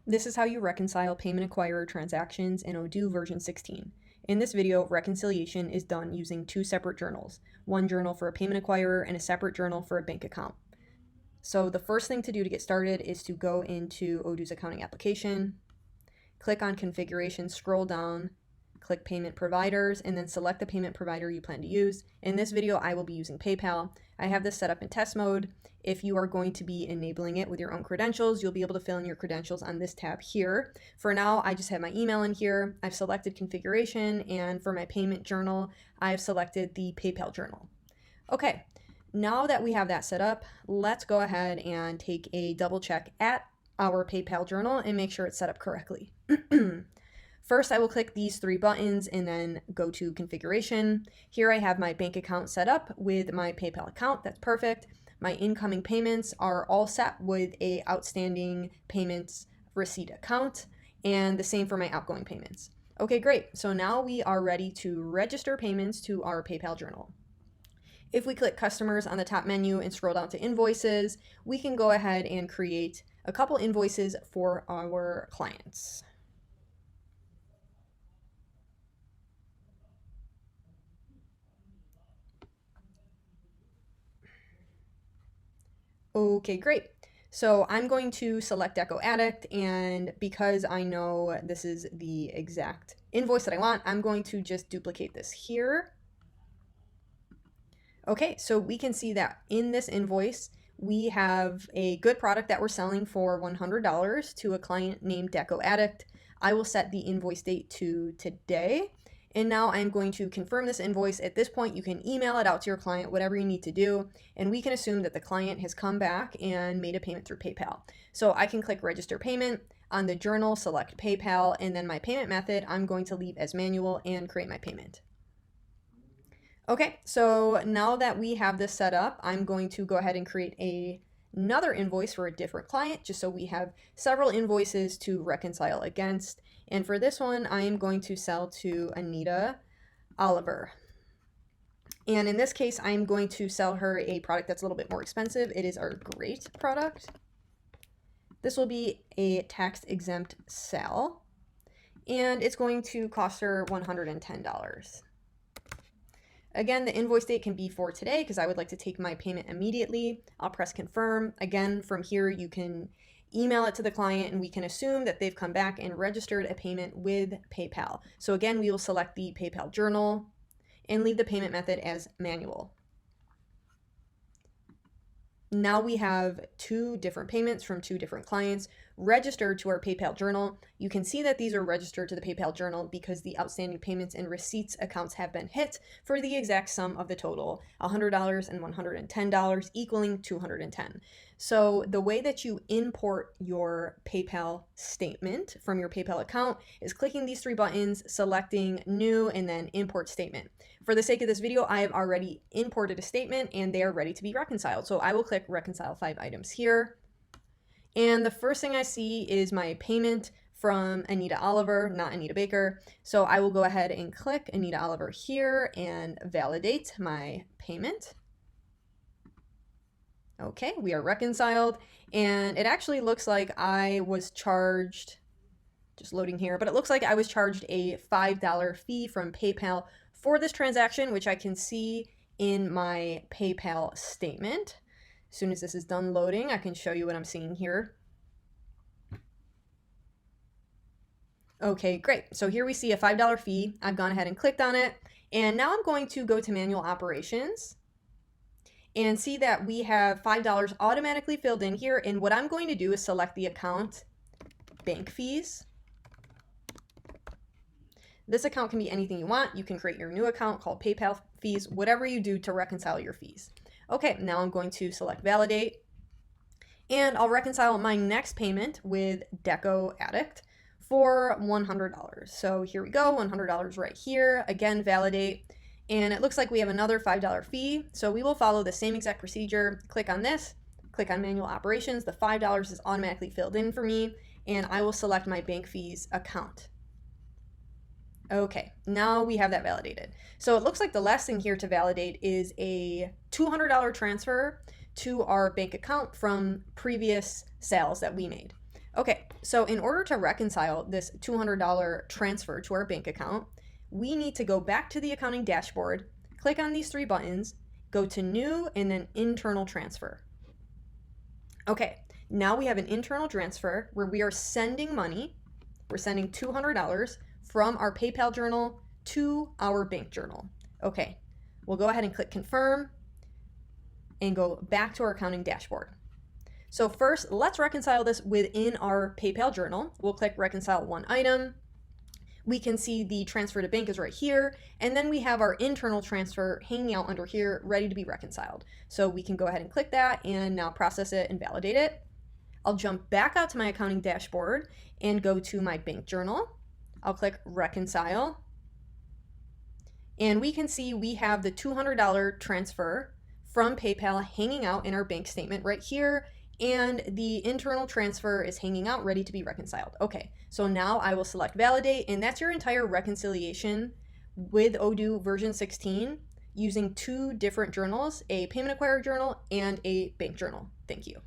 This is how you reconcile payment acquirer transactions in Odoo version 16. In this video, reconciliation is done using two separate journals, one journal for a payment acquirer and a separate journal for a bank account. So the first thing to do to get started is to go into Odoo's accounting application, click on configuration, scroll down, click payment providers, and then select the payment provider you plan to use. In this video, I will be using PayPal. I have this set up in test mode. If you are going to be enabling it with your own credentials, you'll be able to fill in your credentials on this tab here. For now, I just have my email in here. I've selected configuration, and for my payment journal, I've selected the PayPal journal. Okay, now that we have that set up, let's go ahead and take a double check at our PayPal journal and make sure it's set up correctly. First, I will click these three buttons and then go to configuration. Here I have my bank account set up with my PayPal account. That's perfect. My incoming payments are all set with a outstanding payments receipt account, and the same for my outgoing payments. Okay, great. So now we are ready to register payments to our PayPal journal. If we click customers on the top menu and scroll down to invoices, we can go ahead and create a couple invoices for our clients. Okay, great. So I'm going to select Deco Addict, and because I know this is the exact invoice that I want, I'm going to just duplicate this here. Okay, so we can see that in this invoice, we have a good product that we're selling for $100 to a client named Deco Addict. I will set the invoice date to today. And now I'm going to confirm this invoice. At this point, you can email it out to your client, whatever you need to do, and we can assume that the client has come back and made a payment through PayPal. So I can click register payment on the journal, select PayPal, and then my payment method I'm going to leave as manual and create my payment. Okay, so now that we have this set up, I'm going to go ahead and create another invoice for a different client, just so we have several invoices to reconcile against. And for this one, I am going to sell to Anita Oliver. And in this case, I'm going to sell her a product that's a little bit more expensive. It is our Great product. This will be a tax-exempt sale, and it's going to cost her $110. Again, the invoice date can be for today because I would like to take my payment immediately. I'll press confirm. Again, from here, you can email it to the client and we can assume that they've come back and registered a payment with PayPal. So again, we will select the PayPal journal and leave the payment method as manual. Now we have two different payments from two different clients registered to our PayPal journal. You can see that these are registered to the PayPal journal because the outstanding payments and receipts accounts have been hit for the exact sum of the total, $100 and $110 equaling $210. So the way that you import your PayPal statement from your PayPal account is clicking these three buttons, selecting new, and then import statement. For the sake of this video, I have already imported a statement and they are ready to be reconciled. So I will click reconcile 5 items here. And the first thing I see is my payment from Anita Oliver, not Anita Baker. So I will go ahead and click Anita Oliver here and validate my payment. Okay, we are reconciled, and it actually looks like I was charged, just loading here, but it looks like I was charged a $5 fee from PayPal for this transaction, which I can see in my PayPal statement. As soon as this is done loading, I can show you what I'm seeing here. Okay, great. So here we see a $5 fee. I've gone ahead and clicked on it, and now I'm going to go to manual operations and see that we have $5 automatically filled in here. And what I'm going to do is select the account bank fees. This account can be anything you want. You can create your new account called PayPal fees, whatever you do to reconcile your fees. Okay, now I'm going to select validate, and I'll reconcile my next payment with Deco Addict for $100. So here we go, $100 right here. Again, validate. And it looks like we have another $5 fee. So we will follow the same exact procedure. Click on this, click on manual operations. The $5 is automatically filled in for me, and I will select my bank fees account. Okay, now we have that validated. So it looks like the last thing here to validate is a $200 transfer to our bank account from previous sales that we made. Okay, so in order to reconcile this $200 transfer to our bank account, we need to go back to the accounting dashboard, click on these three buttons, go to New, and then Internal Transfer. Okay, now we have an internal transfer where we are sending money. We're sending $200 from our PayPal journal to our bank journal. Okay, we'll go ahead and click Confirm and go back to our accounting dashboard. So first, let's reconcile this within our PayPal journal. We'll click Reconcile One Item. We can see the transfer to bank is right here, and then we have our internal transfer hanging out under here, ready to be reconciled. So we can go ahead and click that and now process it and validate it. I'll jump back out to my accounting dashboard and go to my bank journal. I'll click Reconcile. And we can see we have the $200 transfer from PayPal hanging out in our bank statement right here, and the internal transfer is hanging out ready to be reconciled. Okay, so now I will select validate, and that's your entire reconciliation with Odoo version 16 using two different journals, a payment acquirer journal and a bank journal. Thank you.